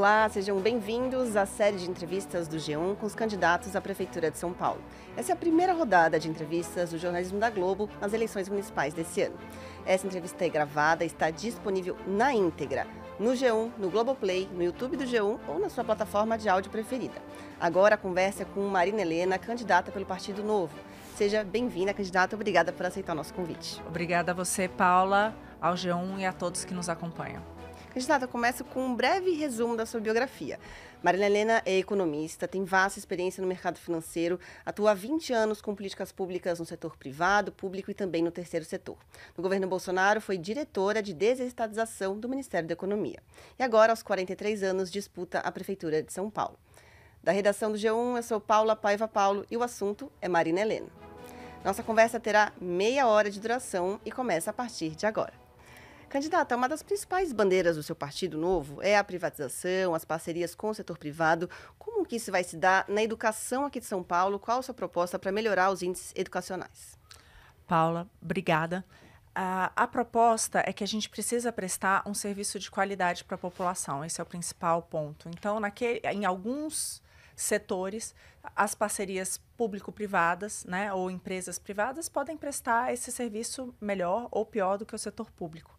Olá, sejam bem-vindos à série de entrevistas do G1 com os candidatos à Prefeitura de São Paulo. Essa é a primeira rodada de entrevistas do jornalismo da Globo nas eleições municipais desse ano. Essa entrevista é gravada e está disponível na íntegra no G1, no Globoplay, no YouTube do G1 ou na sua plataforma de áudio preferida. Agora a conversa é com Marina Helena, candidata pelo Partido Novo. Seja bem-vinda, candidata. Obrigada por aceitar o nosso convite. Obrigada a você, Paula, ao G1 e a todos que nos acompanham. Candidata, eu começo com um breve resumo da sua biografia. Marina Helena é economista, tem vasta experiência no mercado financeiro, atua há 20 anos com políticas públicas no setor privado, público e também no terceiro setor. No governo Bolsonaro, foi diretora de desestatização do Ministério da Economia. E agora, aos 43 anos, disputa a Prefeitura de São Paulo. Da redação do G1, eu sou Paula Paiva Paulo e o assunto é Marina Helena. Nossa conversa terá meia hora de duração e começa a partir de agora. Candidata, uma das principais bandeiras do seu Partido Novo é a privatização, as parcerias com o setor privado. Como que isso vai se dar na educação aqui de São Paulo? Qual a sua proposta para melhorar os índices educacionais? Paula, obrigada. A proposta é que a gente precisa prestar um serviço de qualidade para a população. Esse é o principal ponto. Então, em alguns setores, as parcerias público-privadas, né, ou empresas privadas podem prestar esse serviço melhor ou pior do que o setor público.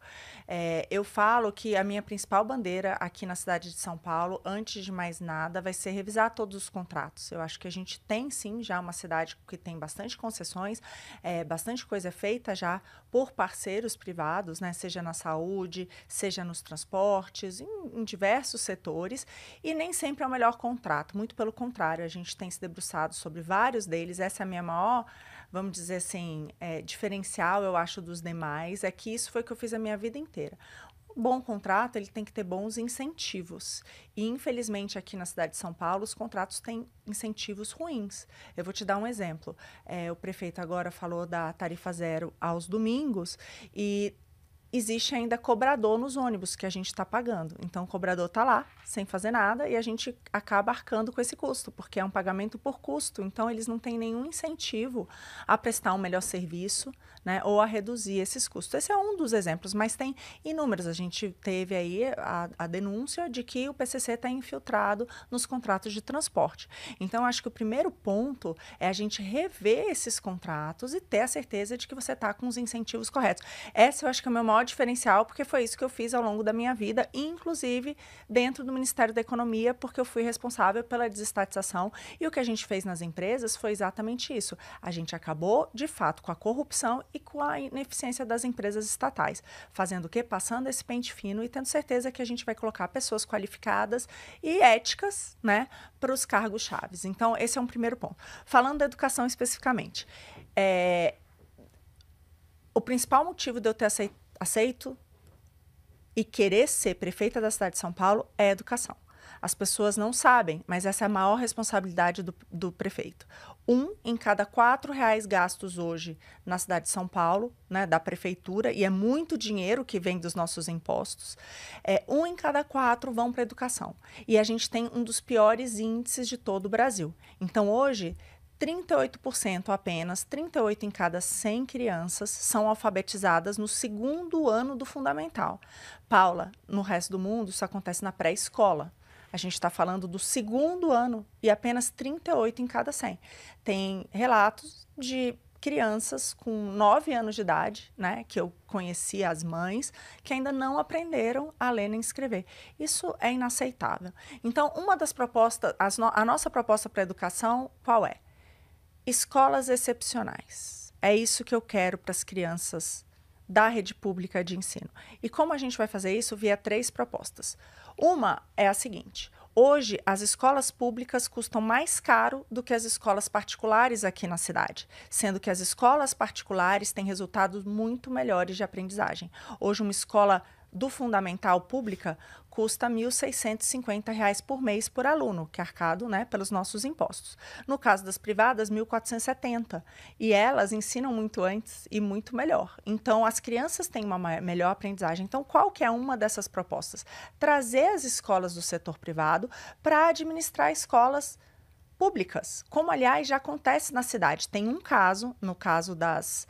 Eu falo que a minha principal bandeira aqui na cidade de São Paulo, antes de mais nada, vai ser revisar todos os contratos. Eu acho que a gente tem, sim, já uma cidade que tem bastante concessões, bastante coisa feita já por parceiros privados, né, seja na saúde, seja nos transportes, em diversos setores, e nem sempre é o melhor contrato. Muito pelo contrário, a gente tem se debruçado sobre vários deles. Essa é a minha maior, vamos dizer assim, diferencial, eu acho, dos demais, é que isso foi o que eu fiz a minha vida inteira. Um bom contrato, ele tem que ter bons incentivos. E, infelizmente, aqui na cidade de São Paulo, os contratos têm incentivos ruins. Eu vou te dar um exemplo. O prefeito agora falou da tarifa zero aos domingos e existe ainda cobrador nos ônibus que a gente está pagando. Então, o cobrador está lá, sem fazer nada, e a gente acaba arcando com esse custo, porque é um pagamento por custo. Então, eles não têm nenhum incentivo a prestar um melhor serviço, né, ou a reduzir esses custos. Esse é um dos exemplos, mas tem inúmeros. A gente teve aí a denúncia de que o PCC está infiltrado nos contratos de transporte. Então, acho que o primeiro ponto é a gente rever esses contratos e ter a certeza de que você está com os incentivos corretos. Essa eu acho que é o meu maior diferencial, porque foi isso que eu fiz ao longo da minha vida, inclusive dentro do Ministério da Economia, porque eu fui responsável pela desestatização, e o que a gente fez nas empresas foi exatamente isso. A gente acabou, de fato, com a corrupção e com a ineficiência das empresas estatais. Fazendo o quê? Passando esse pente fino e tendo certeza que a gente vai colocar pessoas qualificadas e éticas, né, para os cargos chaves. Então, esse é um primeiro ponto. Falando da educação especificamente, o principal motivo de eu ter aceito e querer ser prefeita da cidade de São Paulo é a educação. As pessoas não sabem, mas essa é a maior responsabilidade do prefeito. 1 em cada 4 reais gastos hoje na cidade de São Paulo, né, da prefeitura, e é muito dinheiro que vem dos nossos impostos, 1 em cada 4 vão para a educação. E a gente tem um dos piores índices de todo o Brasil. Então, hoje, 38% apenas, 38 em cada 100 crianças são alfabetizadas no segundo ano do fundamental. Paula, no resto do mundo, isso acontece na pré-escola. A gente está falando do segundo ano e apenas 38 em cada 100. Tem relatos de crianças com 9 anos de idade, né, que eu conheci as mães, que ainda não aprenderam a ler nem escrever. Isso é inaceitável. Então, uma das propostas, a nossa proposta para a educação, qual é? Escolas excepcionais. É isso que eu quero para as crianças da rede pública de ensino. E como a gente vai fazer isso? Via 3 propostas. Uma é a seguinte: hoje, as escolas públicas custam mais caro do que as escolas particulares aqui na cidade, sendo que as escolas particulares têm resultados muito melhores de aprendizagem. Hoje, uma escola do fundamental pública custa R$ 1.650 por mês por aluno, que é arcado, né, pelos nossos impostos. No caso das privadas, R$ 1.470. E elas ensinam muito antes e muito melhor. Então, as crianças têm uma melhor aprendizagem. Então, qual que é uma dessas propostas? Trazer as escolas do setor privado para administrar escolas públicas, como, aliás, já acontece na cidade. Tem um caso, no caso das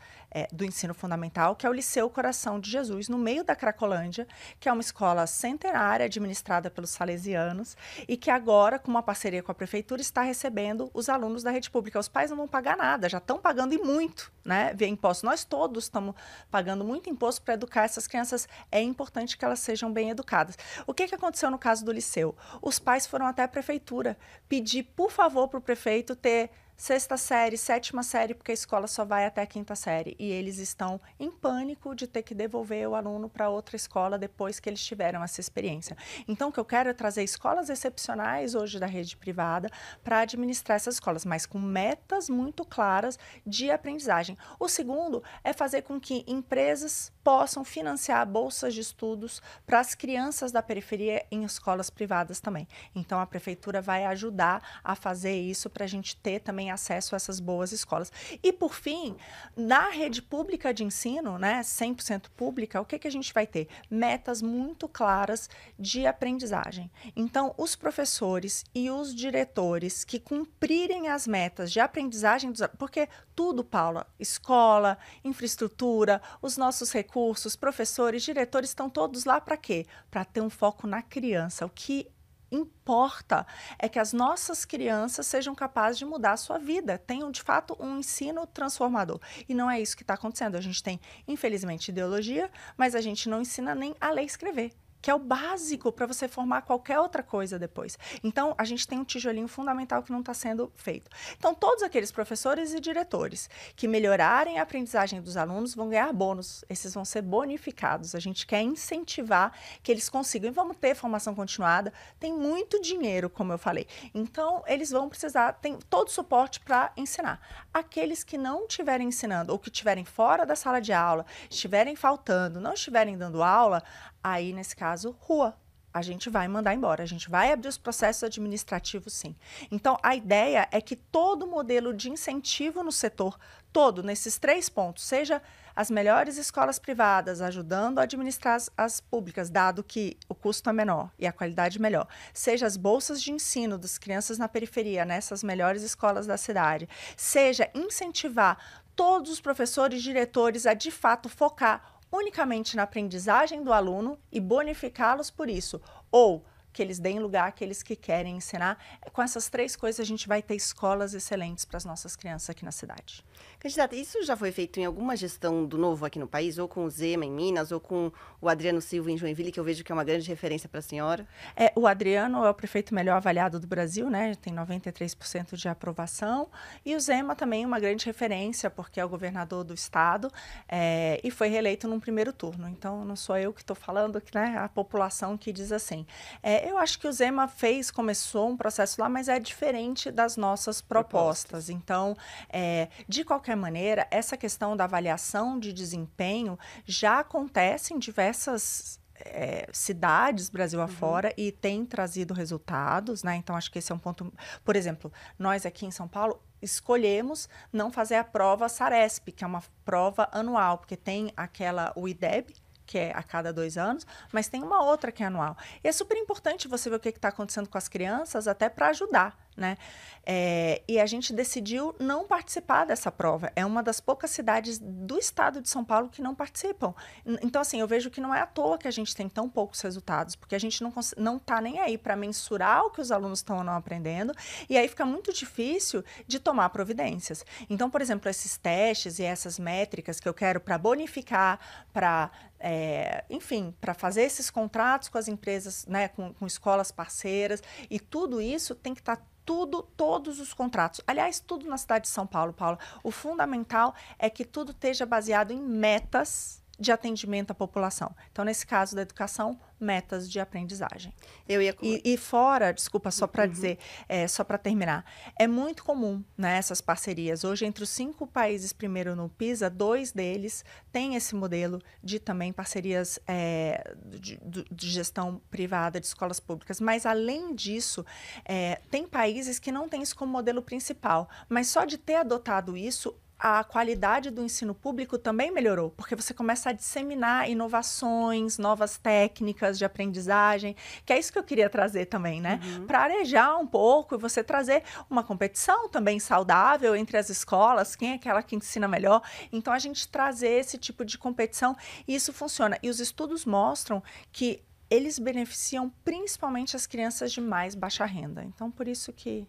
do ensino fundamental, que é o Liceu Coração de Jesus, no meio da Cracolândia, que é uma escola centenária administrada pelos salesianos e que agora, com uma parceria com a prefeitura, está recebendo os alunos da rede pública. Os pais não vão pagar nada, já estão pagando e muito, né, via imposto. Nós todos estamos pagando muito imposto para educar essas crianças. É importante que elas sejam bem educadas. O que aconteceu no caso do liceu? Os pais foram até a prefeitura pedir, por favor, para o prefeito ter sexta série, sétima série, porque a escola só vai até a quinta série. E eles estão em pânico de ter que devolver o aluno para outra escola depois que eles tiveram essa experiência. Então, o que eu quero é trazer escolas excepcionais hoje da rede privada para administrar essas escolas, mas com metas muito claras de aprendizagem. O segundo é fazer com que empresas possam financiar bolsas de estudos para as crianças da periferia em escolas privadas também. Então, a prefeitura vai ajudar a fazer isso para a gente ter também acesso a essas boas escolas. E, por fim, na rede pública de ensino, né, 100% pública, o que a gente vai ter? Metas muito claras de aprendizagem. Então, os professores e os diretores que cumprirem as metas de aprendizagem, porque tudo, Paula, escola, infraestrutura, os nossos recursos, professores, diretores, estão todos lá para quê? Para ter um foco na criança. O que importa é que as nossas crianças sejam capazes de mudar a sua vida, tenham de fato um ensino transformador. E não é isso que está acontecendo. A gente tem, infelizmente, ideologia, mas a gente não ensina nem a ler e escrever, que é o básico para você formar qualquer outra coisa depois. Então, a gente tem um tijolinho fundamental que não está sendo feito. Então, todos aqueles professores e diretores que melhorarem a aprendizagem dos alunos vão ganhar bônus. Esses vão ser bonificados. A gente quer incentivar que eles consigam. E vamos ter formação continuada. Tem muito dinheiro, como eu falei. Então, eles vão precisar, tem todo o suporte para ensinar. Aqueles que não estiverem ensinando ou que estiverem fora da sala de aula, estiverem faltando, não estiverem dando aula, aí, nesse caso, rua. A gente vai mandar embora, a gente vai abrir os processos administrativos, sim. Então, a ideia é que todo modelo de incentivo no setor, todo, nesses 3 pontos, seja as melhores escolas privadas ajudando a administrar as públicas, dado que o custo é menor e a qualidade melhor, seja as bolsas de ensino das crianças na periferia, nessas melhores escolas da cidade, seja incentivar todos os professores e diretores a, de fato, focar unicamente na aprendizagem do aluno e bonificá-los por isso, ou que eles deem lugar àqueles que querem ensinar. Com essas 3 coisas, a gente vai ter escolas excelentes para as nossas crianças aqui na cidade. Candidata, isso já foi feito em alguma gestão do Novo aqui no país, ou com o Zema em Minas, ou com o Adriano Silva em Joinville, que eu vejo que é uma grande referência para a senhora? O Adriano é o prefeito melhor avaliado do Brasil, né? Tem 93% de aprovação. E o Zema também é uma grande referência, porque é o governador do estado e foi reeleito num primeiro turno. Então, não sou eu que estou falando, né? A população que diz assim. Eu acho que o Zema começou um processo lá, mas é diferente das nossas propostas. Então, de qualquer maneira, essa questão da avaliação de desempenho já acontece em diversas cidades Brasil afora e tem trazido resultados, né? Então, acho que esse é um ponto. Por exemplo, nós aqui em São Paulo escolhemos não fazer a prova Saresp, que é uma prova anual, porque tem o IDEB, que é a cada 2 anos, mas tem uma outra que é anual. E é super importante você ver o que está acontecendo com as crianças, até para ajudar, né? E a gente decidiu não participar dessa prova. É uma das poucas cidades do estado de São Paulo que não participam. Então, assim, eu vejo que não é à toa que a gente tem tão poucos resultados, porque a gente não está nem aí para mensurar o que os alunos estão ou não aprendendo, e aí fica muito difícil de tomar providências. Então, por exemplo, esses testes e essas métricas que eu quero para bonificar, para enfim, para fazer esses contratos com as empresas, né, com escolas parceiras, e tudo isso tem que estar todos os contratos. Aliás, tudo na cidade de São Paulo, Paula. O fundamental é que tudo esteja baseado em metas de atendimento à população. Então, nesse caso da educação, metas de aprendizagem. E fora, desculpa, só para dizer, só para terminar, é muito comum, né, essas parcerias. Hoje, entre os 5 países primeiro no PISA, 2 deles têm esse modelo de também parcerias de gestão privada de escolas públicas. Mas, além disso, tem países que não têm isso como modelo principal. Mas só de ter adotado isso, a qualidade do ensino público também melhorou, porque você começa a disseminar inovações, novas técnicas de aprendizagem, que é isso que eu queria trazer também, né? Para arejar um pouco e você trazer uma competição também saudável entre as escolas, quem é aquela que ensina melhor. Então, a gente trazer esse tipo de competição, e isso funciona. E os estudos mostram que eles beneficiam principalmente as crianças de mais baixa renda. Então, por isso que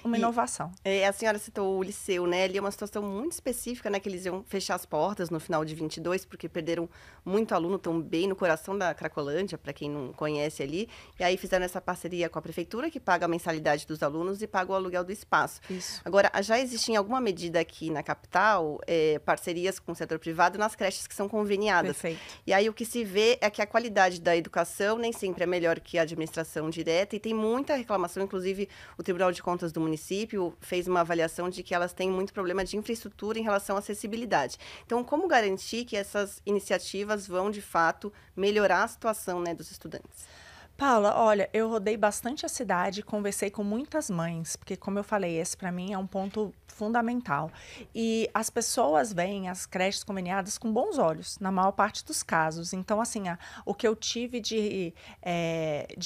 uma inovação. A senhora citou o liceu, né? Ali é uma situação muito específica, né? Que eles iam fechar as portas no final de 22, porque perderam muito aluno, estão bem no coração da Cracolândia, para quem não conhece ali. E aí fizeram essa parceria com a prefeitura, que paga a mensalidade dos alunos e paga o aluguel do espaço. Isso. Agora, já existe em alguma medida aqui na capital, parcerias com o setor privado nas creches que são conveniadas. Perfeito. E aí o que se vê é que a qualidade da educação nem sempre é melhor que a administração direta, e tem muita reclamação, inclusive o Tribunal de Contas do município fez uma avaliação de que elas têm muito problema de infraestrutura em relação à acessibilidade. Então, como garantir que essas iniciativas vão, de fato, melhorar a situação, né, dos estudantes? Paula, olha, eu rodei bastante a cidade, conversei com muitas mães, porque, como eu falei, esse para mim é um ponto fundamental. E as pessoas veem as creches conveniadas com bons olhos, na maior parte dos casos. Então, assim, o que eu tive de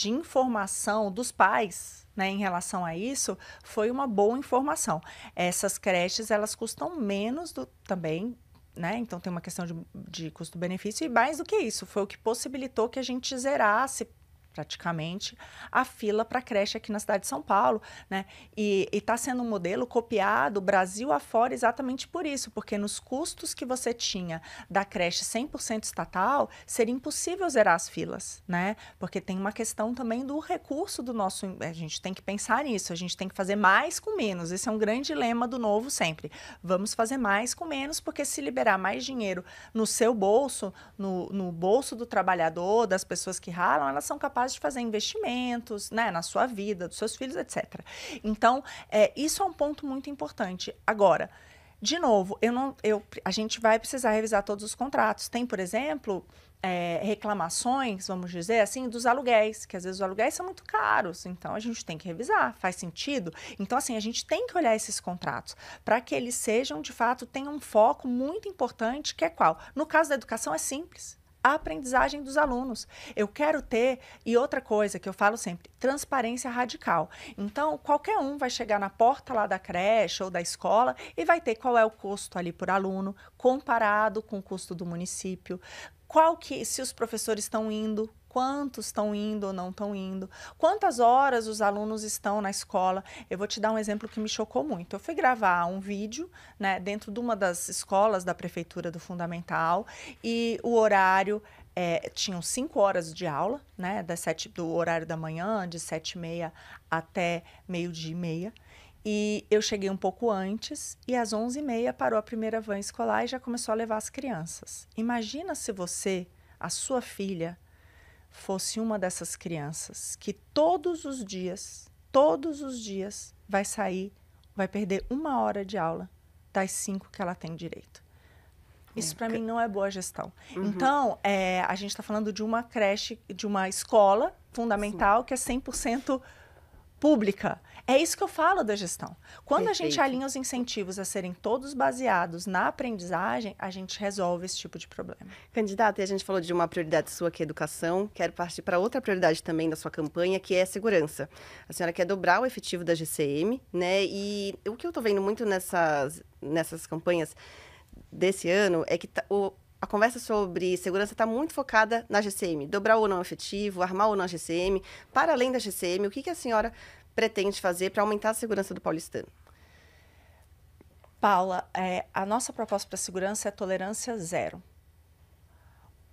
informação dos pais, né, em relação a isso, foi uma boa informação. Essas creches, elas custam menos também, né? Então, tem uma questão de custo-benefício, e mais do que isso, foi o que possibilitou que a gente zerasse praticamente a fila para creche aqui na cidade de São Paulo, né? E está sendo um modelo copiado Brasil afora exatamente por isso, porque nos custos que você tinha da creche 100% estatal, seria impossível zerar as filas, né? Porque tem uma questão também do recurso do nosso... A gente tem que pensar nisso, a gente tem que fazer mais com menos. Esse é um grande lema do Novo sempre. Vamos fazer mais com menos, porque se liberar mais dinheiro no seu bolso, no bolso do trabalhador, das pessoas que ralam, elas são capazes de fazer investimentos, né, na sua vida, dos seus filhos, etc. Então, isso é um ponto muito importante. Agora, de novo, a gente vai precisar revisar todos os contratos. Tem, por exemplo, reclamações, vamos dizer assim, dos aluguéis, que às vezes os aluguéis são muito caros, então a gente tem que revisar, faz sentido? Então, assim, a gente tem que olhar esses contratos para que eles sejam, de fato, tenham um foco muito importante, que é qual? No caso da educação, é simples. A aprendizagem dos alunos. Eu quero ter, e outra coisa que eu falo sempre, transparência radical. Então, qualquer um vai chegar na porta lá da creche ou da escola e vai ter qual é o custo ali por aluno, comparado com o custo do município, se os professores estão indo, quantos estão indo ou não estão indo, quantas horas os alunos estão na escola. Eu vou te dar um exemplo que me chocou muito. Eu fui gravar um vídeo, né, dentro de uma das escolas da Prefeitura do Fundamental, e o horário tinham 5 horas de aula, né, do horário da manhã, de 7h30 até 12h30. E eu cheguei um pouco antes, e às 11h30 parou a primeira van escolar e já começou a levar as crianças. Imagina se a sua filha, fosse uma dessas crianças que todos os dias, vai sair, vai perder 1 hora de aula das 5 que ela tem direito. Isso, para mim, não é boa gestão. Então, a gente está falando de uma creche, de uma escola fundamental, sim, que é 100% pública. É isso que eu falo da gestão. Quando Perfeito. A gente alinha os incentivos a serem todos baseados na aprendizagem, a gente resolve esse tipo de problema. Candidata, a gente falou de uma prioridade sua, que é educação. Quero partir para outra prioridade também da sua campanha, que é a segurança. A senhora quer dobrar o efetivo da GCM, né? E o que eu estou vendo muito nessas campanhas desse ano é que a conversa sobre segurança está muito focada na GCM. Dobrar ou não efetivo, armar ou não a GCM. Para além da GCM, o que a senhora pretende fazer para aumentar a segurança do paulistano? Paula, a nossa proposta para a segurança é tolerância zero.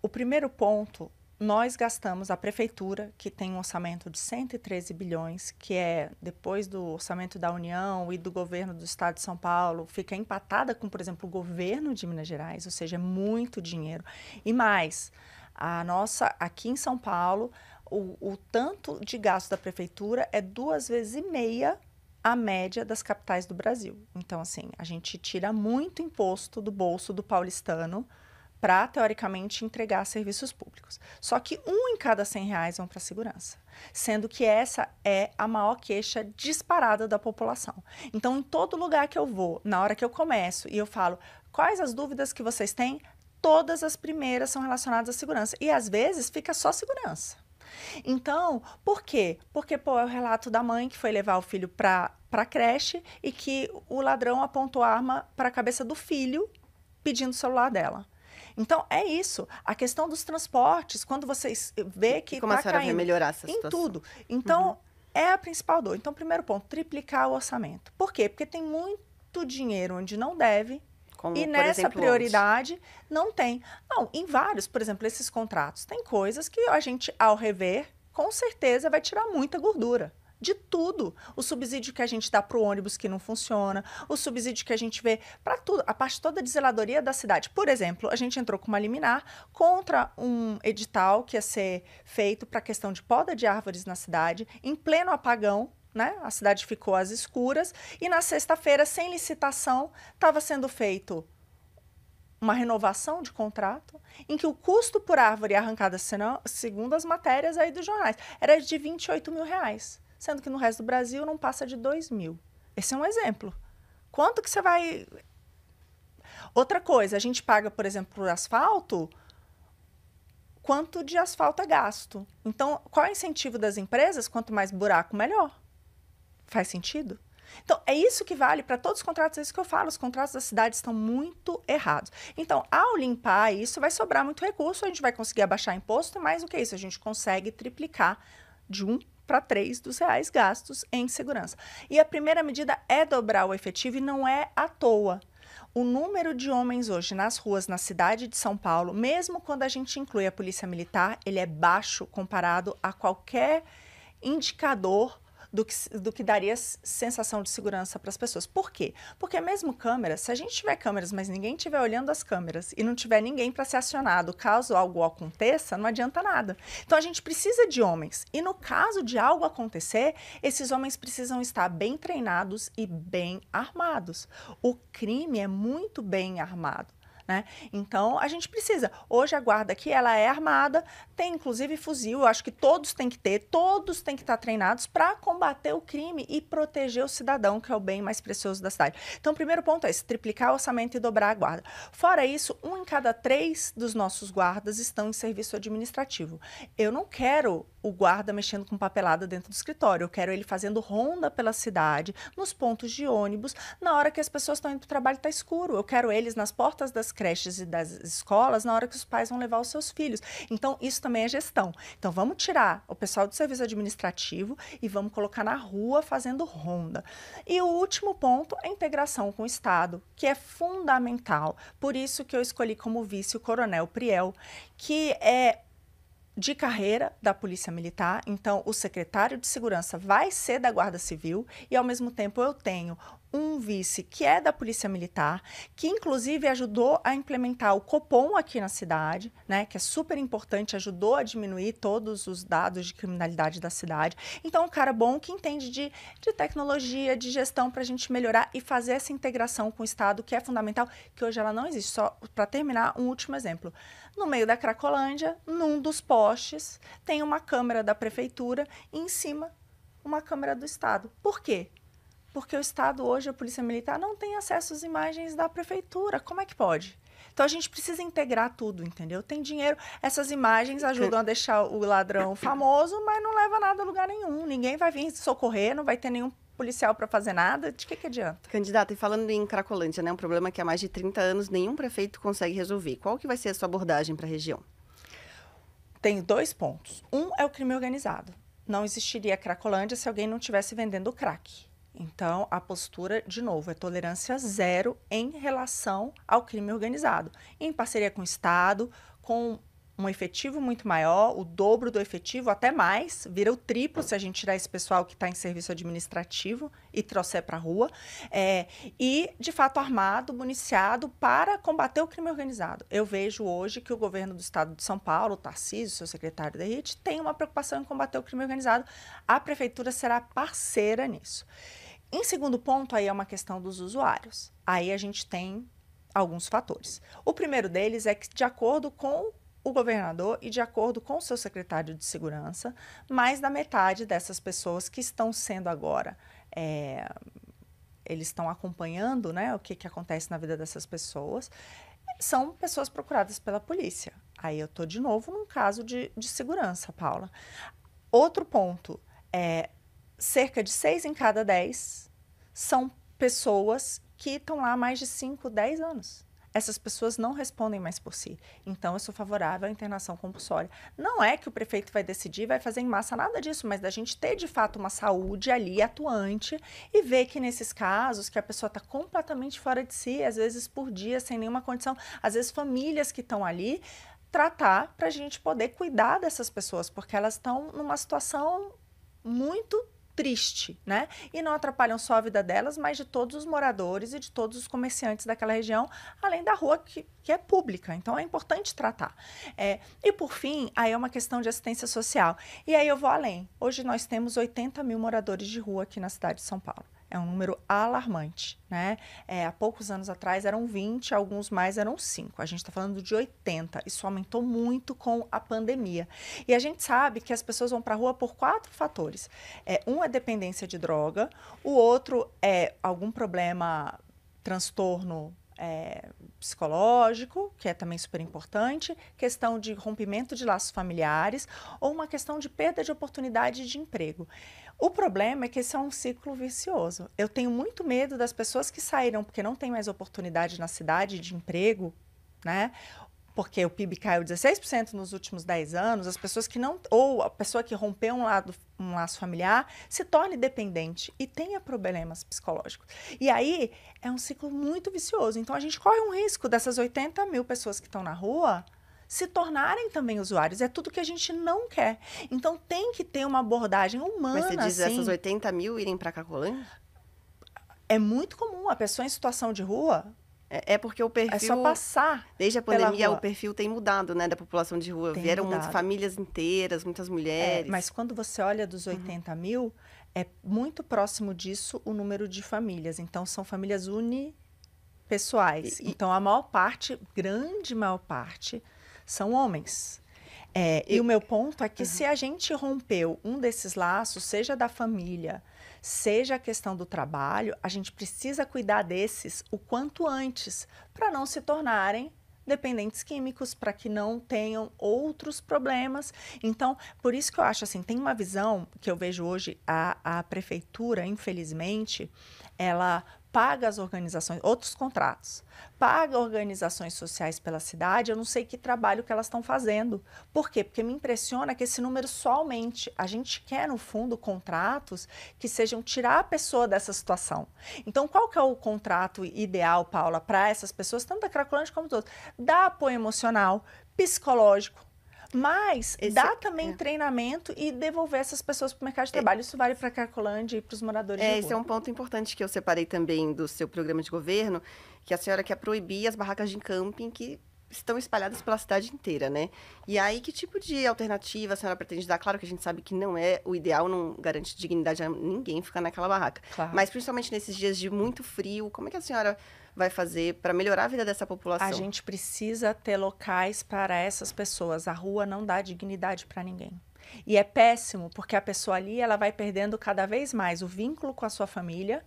O primeiro ponto, nós gastamos, a prefeitura, que tem um orçamento de 113 bilhões, que depois do orçamento da União e do governo do estado de São Paulo, fica empatada com, por exemplo, o governo de Minas Gerais, ou seja, é muito dinheiro. E mais, aqui em São Paulo, o tanto de gasto da prefeitura é 2,5 vezes a média das capitais do Brasil. Então, assim, a gente tira muito imposto do bolso do paulistano para, teoricamente, entregar serviços públicos. Só que 1 em cada 100 reais vão para a segurança, sendo que essa é a maior queixa disparada da população. Então, em todo lugar que eu vou, na hora que eu começo e eu falo, quais as dúvidas que vocês têm? Todas as primeiras são relacionadas à segurança. E, às vezes, fica só segurança. Então, por quê? Porque, é o relato da mãe que foi levar o filho para a creche e que o ladrão apontou a arma para a cabeça do filho, pedindo o celular dela. Então, é isso. A questão dos transportes, quando vocês vê que como a senhora vai melhorar essa em situação? tudo. Então, é a principal dor. Então, primeiro ponto, triplicar o orçamento. Por quê? Porque tem muito dinheiro onde não deve, Como, e por nessa exemplo, prioridade não tem. Não, em vários, por exemplo, esses contratos, tem coisas que a gente, ao rever, com certeza vai tirar muita gordura. De tudo. O subsídio que a gente dá para o ônibus que não funciona, o subsídio que a gente vê para tudo, a parte toda de zeladoria da cidade. Por exemplo, a gente entrou com uma liminar contra um edital que ia ser feito para a questão de poda de árvores na cidade, em pleno apagão, né? A cidade ficou às escuras e na sexta-feira, sem licitação, estava sendo feito uma renovação de contrato em que o custo por árvore arrancada, segundo as matérias aí dos jornais, era de 28 mil reais, sendo que no resto do Brasil não passa de 2 mil. Esse é um exemplo. Quanto que você vai... Outra coisa, a gente paga, por exemplo, por asfalto, quanto de asfalto é gasto. Então, qual é o incentivo das empresas? Quanto mais buraco, melhor. Faz sentido? Então, é isso que vale para todos os contratos, é isso que eu falo, os contratos da cidade estão muito errados. Então, ao limpar isso, vai sobrar muito recurso, a gente vai conseguir abaixar imposto, e mais do que isso, a gente consegue triplicar de 1 para 3 dos reais gastos em segurança. E a primeira medida é dobrar o efetivo e não é à toa. O número de homens hoje nas ruas na cidade de São Paulo, mesmo quando a gente inclui a polícia militar, ele é baixo comparado a qualquer indicador do que daria sensação de segurança para as pessoas. Por quê? Porque mesmo câmeras, se a gente tiver câmeras, mas ninguém estiver olhando as câmeras e não tiver ninguém para ser acionado caso algo aconteça, não adianta nada. Então, a gente precisa de homens. E no caso de algo acontecer, esses homens precisam estar bem treinados e bem armados. O crime é muito bem armado. Né? Então, a gente precisa. Hoje, a guarda aqui, ela é armada, tem inclusive fuzil, eu acho que todos têm que ter, todos têm que estar treinados para combater o crime e proteger o cidadão, que é o bem mais precioso da cidade. Então, o primeiro ponto é esse, triplicar o orçamento e dobrar a guarda. Fora isso, 1 em cada 3 dos nossos guardas estão em serviço administrativo. Eu não quero o guarda mexendo com papelada dentro do escritório, eu quero ele fazendo ronda pela cidade, nos pontos de ônibus, na hora que as pessoas estão indo para o trabalho e está escuro. Eu quero eles nas portas das creches e das escolas na hora que os pais vão levar os seus filhos. Então, isso também é gestão. Então, vamos tirar o pessoal do serviço administrativo e vamos colocar na rua fazendo ronda. E o último ponto é a integração com o Estado, que é fundamental. Por isso que eu escolhi como vice o Coronel Priel, que é de carreira da Polícia Militar. Então, o secretário de Segurança vai ser da Guarda Civil e, ao mesmo tempo, eu tenho um vice que é da Polícia Militar, que inclusive ajudou a implementar o Copom aqui na cidade, né, que é super importante, ajudou a diminuir todos os dados de criminalidade da cidade. Então, um cara bom que entende de tecnologia, de gestão para a gente melhorar e fazer essa integração com o Estado, que é fundamental, que hoje ela não existe. Só para terminar, um último exemplo. No meio da Cracolândia, num dos postes, tem uma câmera da prefeitura e em cima uma câmera do Estado. Por quê? Porque o Estado hoje, a Polícia Militar, não tem acesso às imagens da prefeitura. Como é que pode? Então, a gente precisa integrar tudo, entendeu? Tem dinheiro, essas imagens ajudam a deixar o ladrão famoso, mas não leva nada a lugar nenhum. Ninguém vai vir socorrer, não vai ter nenhum policial para fazer nada. De que adianta? Candidata, e falando em Cracolândia, né, um problema que há mais de 30 anos nenhum prefeito consegue resolver. Qual que vai ser a sua abordagem para a região? Tem 2 pontos. Um é o crime organizado. Não existiria Cracolândia se alguém não estivesse vendendo crack. Então, a postura, de novo, é tolerância zero em relação ao crime organizado. Em parceria com o Estado, com um efetivo muito maior, o dobro do efetivo, até mais, vira o triplo se a gente tirar esse pessoal que está em serviço administrativo e trouxer para a rua, e, de fato, armado, municiado para combater o crime organizado. Eu vejo hoje que o governo do estado de São Paulo, Tarcísio, seu secretário da RIT, tem uma preocupação em combater o crime organizado. A prefeitura será parceira nisso. Em segundo ponto, aí é uma questão dos usuários. Aí a gente tem alguns fatores. O primeiro deles é que, de acordo com o governador e de acordo com o seu secretário de segurança, mais da metade dessas pessoas que estão sendo agora, eles estão acompanhando, né, o que acontece na vida dessas pessoas, são pessoas procuradas pela polícia. Aí eu estou de novo num caso de segurança, Paula. Outro ponto, cerca de 6 em cada 10 são pessoas que estão lá há mais de 5, 10 anos. Essas pessoas não respondem mais por si. Então, eu sou favorável à internação compulsória. Não é que o prefeito vai decidir, vai fazer em massa, nada disso, mas da gente ter, de fato, uma saúde ali atuante e ver que nesses casos, que a pessoa está completamente fora de si, às vezes por dia, sem nenhuma condição, às vezes famílias que estão ali, tratar para a gente poder cuidar dessas pessoas, porque elas estão numa situação muito triste, né? E não atrapalham só a vida delas, mas de todos os moradores e de todos os comerciantes daquela região, além da rua que é pública. Então, é importante tratar. E, por fim, aí é uma questão de assistência social. E aí eu vou além. Hoje nós temos 80 mil moradores de rua aqui na cidade de São Paulo. É um número alarmante, né? Há poucos anos atrás eram 20, alguns mais eram 5. A gente está falando de 80. Isso aumentou muito com a pandemia. E a gente sabe que as pessoas vão para a rua por 4 fatores. Um é dependência de droga, o outro é algum problema, transtorno psicológico, que é também super importante, questão de rompimento de laços familiares ou uma questão de perda de oportunidade de emprego. O problema é que esse é um ciclo vicioso. Eu tenho muito medo das pessoas que saíram porque não tem mais oportunidade na cidade de emprego, né? Porque o PIB caiu 16% nos últimos 10 anos, as pessoas que não, ou a pessoa que rompeu um laço familiar, se torne dependente e tenha problemas psicológicos. E aí é um ciclo muito vicioso. Então a gente corre um risco dessas 80 mil pessoas que estão na rua se tornarem também usuários. É tudo que a gente não quer. Então tem que ter uma abordagem humana. Mas você diz assim, essas 80 mil irem para Cracolândia? É muito comum a pessoa em situação de rua. É porque o perfil... É só passar. Desde a pandemia, o perfil tem mudado, né, da população de rua. Vieram muitas famílias inteiras, muitas mulheres. Mas quando você olha dos 80 mil, é muito próximo disso o número de famílias. Então, são famílias unipessoais. Então, a maior parte, grande maior parte, são homens. E o meu ponto é que se a gente rompeu um desses laços, seja da família, seja a questão do trabalho, a gente precisa cuidar desses o quanto antes, para não se tornarem dependentes químicos, para que não tenham outros problemas. Então, por isso que eu acho assim, tem uma visão que eu vejo hoje, a prefeitura, infelizmente, ela paga as organizações, outros contratos, paga organizações sociais pela cidade, eu não sei que trabalho que elas estão fazendo. Por quê? Porque me impressiona que esse número só aumente. A gente quer, no fundo, contratos que sejam tirar a pessoa dessa situação. Então, qual que é o contrato ideal, Paula, para essas pessoas, tanto da Cracolândia como dos outros? Dar apoio emocional, psicológico, mas dá também treinamento e devolver essas pessoas para o mercado de trabalho. Isso vale para a Cracolândia e para os moradores de rua. Esse é um ponto importante que eu separei também do seu programa de governo, que a senhora quer proibir as barracas de camping que estão espalhadas pela cidade inteira, né? E aí, que tipo de alternativa a senhora pretende dar? Claro que a gente sabe que não é o ideal, não garante dignidade a ninguém ficar naquela barraca. Claro. Mas, principalmente nesses dias de muito frio, como é que a senhora vai fazer para melhorar a vida dessa população? A gente precisa ter locais para essas pessoas. A rua não dá dignidade para ninguém. E é péssimo, porque a pessoa ali ela vai perdendo cada vez mais o vínculo com a sua família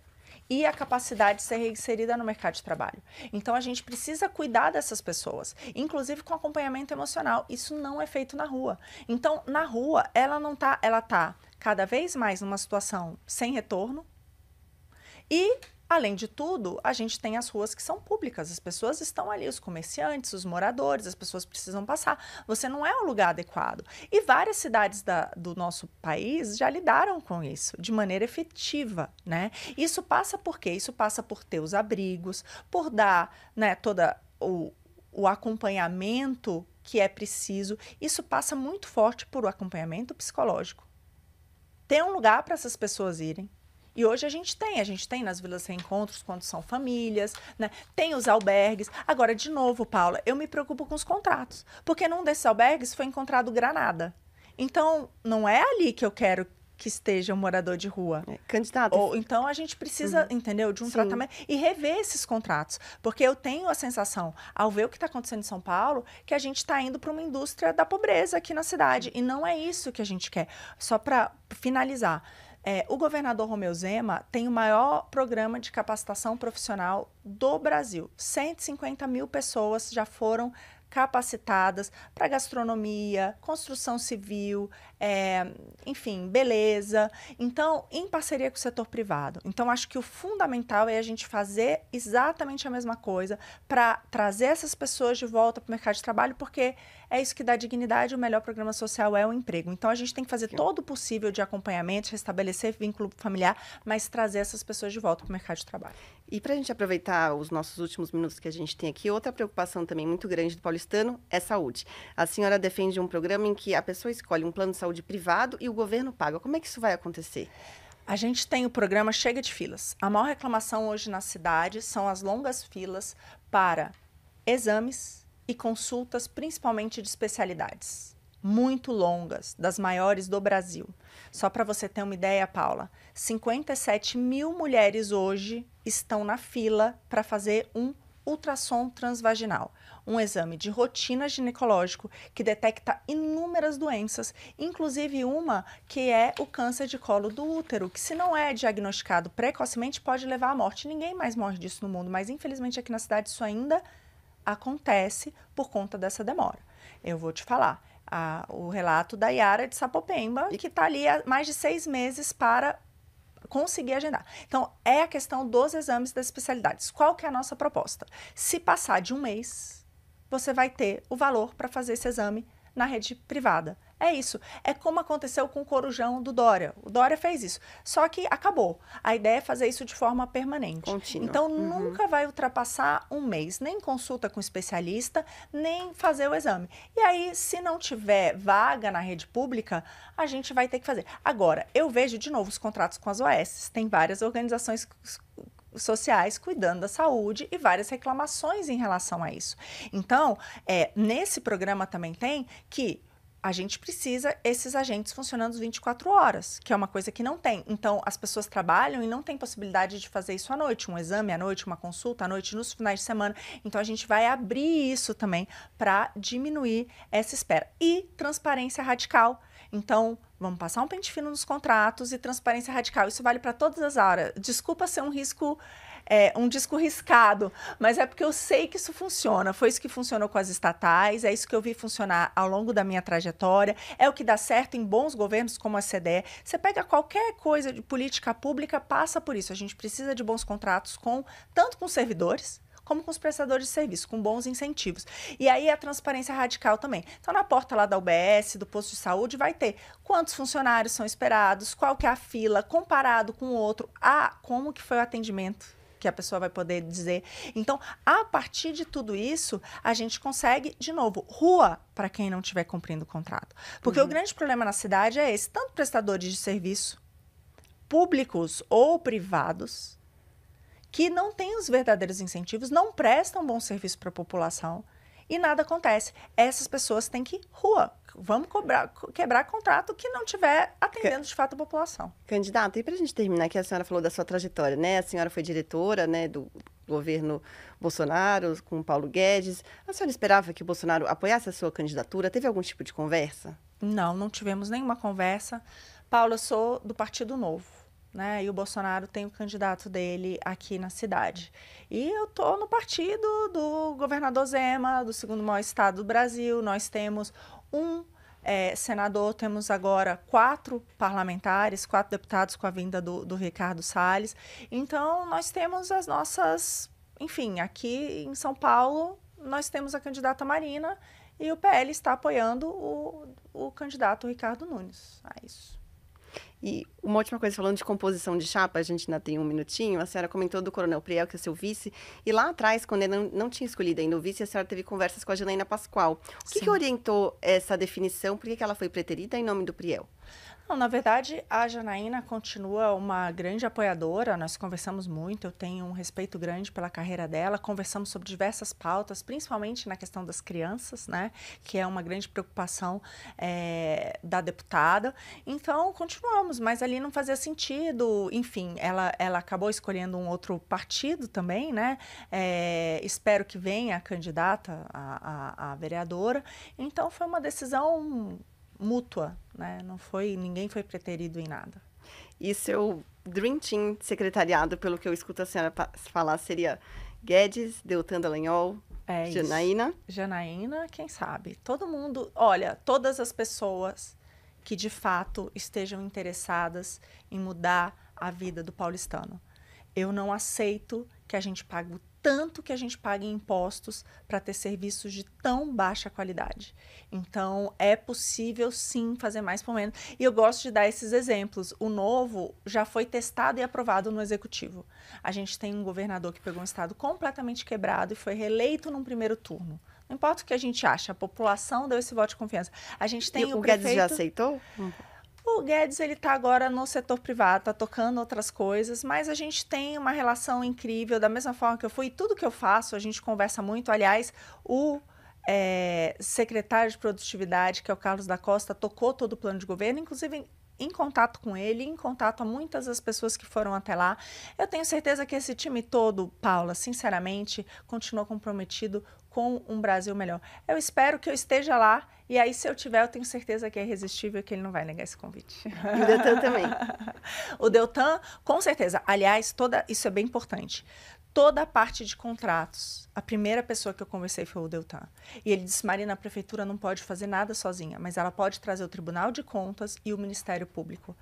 e a capacidade de ser reinserida no mercado de trabalho. Então, a gente precisa cuidar dessas pessoas, inclusive com acompanhamento emocional. Isso não é feito na rua. Então, na rua, ela tá cada vez mais numa situação sem retorno e, além de tudo, a gente tem as ruas que são públicas. As pessoas estão ali, os comerciantes, os moradores, as pessoas precisam passar. Você não é o lugar adequado. E várias cidades do nosso país já lidaram com isso de maneira efetiva, né? Isso passa por quê? Isso passa por ter os abrigos, por dar, né, toda o acompanhamento que é preciso. Isso passa muito forte por o acompanhamento psicológico. Ter um lugar para essas pessoas irem. E hoje a gente tem nas vilas reencontros, quando são famílias, né? Tem os albergues. Agora, de novo, Paula, eu me preocupo com os contratos, porque num desses albergues foi encontrado granada. Então, não é ali que eu quero que esteja um morador de rua. Candidato. Ou então a gente precisa, entendeu, de um tratamento e rever esses contratos. Porque eu tenho a sensação, ao ver o que está acontecendo em São Paulo, que a gente está indo para uma indústria da pobreza aqui na cidade. E não é isso que a gente quer. Só para finalizar. O governador Romeu Zema tem o maior programa de capacitação profissional do Brasil. 150 mil pessoas já foram capacitadas para gastronomia, construção civil, enfim, beleza. Então, em parceria com o setor privado. Então, acho que o fundamental é a gente fazer exatamente a mesma coisa para trazer essas pessoas de volta para o mercado de trabalho, porque é isso que dá dignidade, o melhor programa social é o emprego. Então, a gente tem que fazer todo o possível de acompanhamento, restabelecer vínculo familiar, mas trazer essas pessoas de volta para o mercado de trabalho. E para a gente aproveitar os nossos últimos minutos que a gente tem aqui, outra preocupação também muito grande do paulistano é saúde. A senhora defende um programa em que a pessoa escolhe um plano de saúde privado e o governo paga. Como é que isso vai acontecer? A gente tem o programa Chega de Filas. A maior reclamação hoje na cidade são as longas filas para exames e consultas, principalmente de especialidades. Muito longas, das maiores do Brasil. Só para você ter uma ideia, Paula, 57 mil mulheres hoje estão na fila para fazer um ultrassom transvaginal, um exame de rotina ginecológico que detecta inúmeras doenças, inclusive uma que é o câncer de colo do útero, que se não é diagnosticado precocemente pode levar à morte. Ninguém mais morre disso no mundo, mas infelizmente aqui na cidade isso ainda acontece por conta dessa demora. Eu vou te falar. O relato da Yara de Sapopemba, que está ali há mais de 6 meses para conseguir agendar. Então, é a questão dos exames das especialidades. Qual que é a nossa proposta? Se passar de 1 mês, você vai ter o valor para fazer esse exame na rede privada. É isso. É como aconteceu com o Corujão do Dória. O Dória fez isso. Só que acabou. A ideia é fazer isso de forma permanente. Contínua. Então, nunca vai ultrapassar 1 mês. Nem consulta com especialista, nem fazer o exame. E aí, se não tiver vaga na rede pública, a gente vai ter que fazer. Agora, eu vejo, de novo, os contratos com as OS. Tem várias organizações sociais cuidando da saúde e várias reclamações em relação a isso. Então, nesse programa também tem que a gente precisa esses agentes funcionando 24 horas, que é uma coisa que não tem. Então, as pessoas trabalham e não tem possibilidade de fazer isso à noite, um exame à noite, uma consulta à noite, nos finais de semana. Então, a gente vai abrir isso também para diminuir essa espera. E transparência radical. Então, vamos passar um pente fino nos contratos e transparência radical. Isso vale para todas as áreas. Desculpa ser um risco, um disco riscado, mas é porque eu sei que isso funciona. Foi isso que funcionou com as estatais, é isso que eu vi funcionar ao longo da minha trajetória, é o que dá certo em bons governos como a CDE. Você pega qualquer coisa de política pública, passa por isso. A gente precisa de bons contratos tanto com servidores, como com os prestadores de serviço, com bons incentivos. E aí a transparência radical também. Então, na porta lá da UBS, do posto de saúde, vai ter quantos funcionários são esperados, qual que é a fila, comparado com o outro, como que foi o atendimento, que a pessoa vai poder dizer. Então, a partir de tudo isso, a gente consegue, de novo, rua para quem não estiver cumprindo o contrato. Porque o grande problema na cidade é esse, tanto prestadores de serviço, públicos ou privados, que não têm os verdadeiros incentivos, não prestam bom serviço para a população e nada acontece. Essas pessoas têm que ir rua. Vamos quebrar contrato que não estiver atendendo de fato a população. Candidata, e para a gente terminar, que a senhora falou da sua trajetória, né? A senhora foi diretora, né, do governo Bolsonaro com Paulo Guedes. A senhora esperava que o Bolsonaro apoiasse a sua candidatura? Teve algum tipo de conversa? Não tivemos nenhuma conversa. Paula, eu sou do Partido Novo, né? E o Bolsonaro tem o candidato dele aqui na cidade. E eu tô no partido do governador Zema, do segundo maior estado do Brasil. Nós temos um senador, temos agora 4 parlamentares, 4 deputados com a vinda do Ricardo Salles. Então, nós temos as nossas... Enfim, aqui em São Paulo, nós temos a candidata Marina e o PL está apoiando o candidato Ricardo Nunes. É isso. E uma última coisa, falando de composição de chapa, a gente ainda tem um minutinho, a senhora comentou do Coronel Priel, que é seu vice, e lá atrás, quando ele não tinha escolhido ainda o vice, a senhora teve conversas com a Janaína Pascoal. O que orientou essa definição? Por que ela foi preterida em nome do Priel? Não, na verdade, a Janaína continua uma grande apoiadora, nós conversamos muito, eu tenho um respeito grande pela carreira dela, conversamos sobre diversas pautas, principalmente na questão das crianças, né, que é uma grande preocupação da deputada. Então, continuamos, mas ali não fazia sentido, enfim, ela acabou escolhendo um outro partido também, né, espero que venha a candidata a vereadora, então foi uma decisão mútua, né? Ninguém foi preterido em nada. E seu Dream Team secretariado, pelo que eu escuto a senhora falar, seria Guedes, Deltan Dallagnol, Janaína? Janaína, quem sabe? Todo mundo, olha, todas as pessoas que de fato estejam interessadas em mudar a vida do paulistano. Eu não aceito que a gente pague o tanto que a gente paga em impostos para ter serviços de tão baixa qualidade. Então, é possível, sim, fazer mais por menos. E eu gosto de dar esses exemplos. O novo já foi testado e aprovado no Executivo. A gente tem um governador que pegou um estado completamente quebrado e foi reeleito num primeiro turno. Não importa o que a gente acha, a população deu esse voto de confiança. A gente tem o Guedes já aceitou? O Guedes, ele está agora no setor privado, está tocando outras coisas, mas a gente tem uma relação incrível, da mesma forma que eu fui, tudo que eu faço, a gente conversa muito. Aliás, o secretário de produtividade, que é o Carlos da Costa, tocou todo o plano de governo, inclusive em contato com ele, em contato a muitas das pessoas que foram até lá. Eu tenho certeza que esse time todo, Paula, sinceramente, continua comprometido com um Brasil melhor. Eu espero que eu esteja lá, e aí, se eu tiver, eu tenho certeza que é irresistível e que ele não vai negar esse convite. E o Deltan também. O Deltan, com certeza. Aliás, isso é bem importante. Toda a parte de contratos, a primeira pessoa que eu conversei foi o Deltan. E ele disse, Marina, a prefeitura não pode fazer nada sozinha, mas ela pode trazer o Tribunal de Contas e o Ministério Público.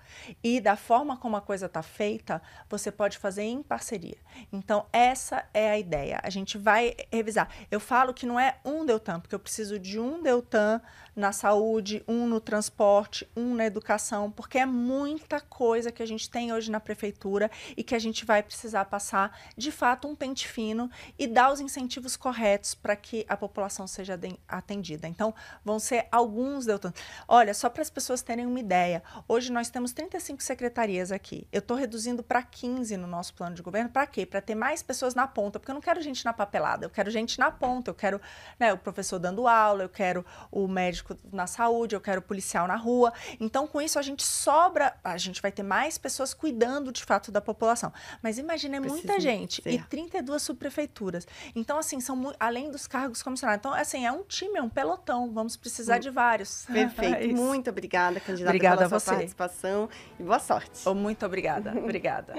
E da forma como a coisa está feita, você pode fazer em parceria. Então, essa é a ideia. A gente vai revisar. Eu falo que não é um Deltan, porque eu preciso de um Deltan na saúde, um no transporte, um na educação, porque é muita coisa que a gente tem hoje na prefeitura e que a gente vai precisar passar, de fato, um pente fino e dar os incentivos corretos para que a população seja atendida. Então, vão ser alguns Deltan. Olha, só para as pessoas terem uma ideia, hoje nós temos 35 secretarias aqui. Eu estou reduzindo para 15 no nosso plano de governo. Para quê? Para ter mais pessoas na ponta, porque eu não quero gente na papelada, eu quero gente na ponta, eu quero, né, o professor dando aula, eu quero o médico na saúde, eu quero o policial na rua. Então, com isso, a gente vai ter mais pessoas cuidando, de fato, da população. Mas imagina, é muita gente. E 32 subprefeituras. Então, assim, além dos cargos comissionados. Então, assim, é um time, é um pelotão. Vamos precisar de vários. Perfeito. Muito obrigada, candidata, obrigada pela sua participação. E boa sorte. Muito obrigada. Obrigada.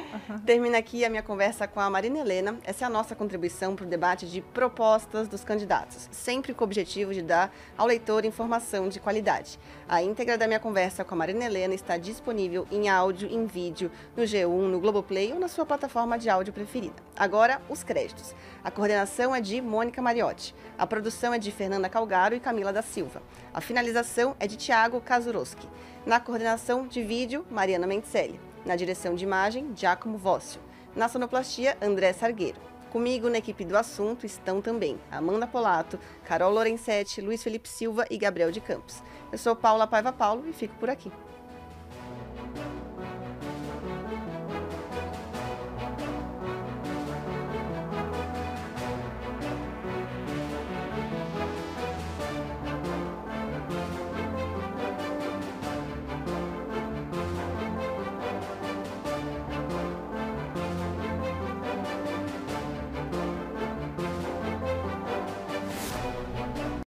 Termina aqui a minha conversa com a Marina Helena. Essa é a nossa contribuição para o debate de propostas dos candidatos, sempre com o objetivo de dar ao leitor informação de qualidade. A íntegra da minha conversa com a Marina Helena está disponível em áudio, em vídeo, no G1, no Globoplay ou na sua plataforma de áudio preferida. Agora, os créditos. A coordenação é de Mônica Mariotti. A produção é de Fernanda Calgaro e Camila da Silva. A finalização é de Thiago Kazuroski. Na coordenação de vídeo, Mariana Mentzeli. Na direção de imagem, Giacomo Vócio. Na sonoplastia, André Sargueiro. Comigo na equipe do assunto estão também Amanda Polato, Carol Lorenzetti, Luiz Felipe Silva e Gabriel de Campos. Eu sou Paula Paiva Paulo e fico por aqui.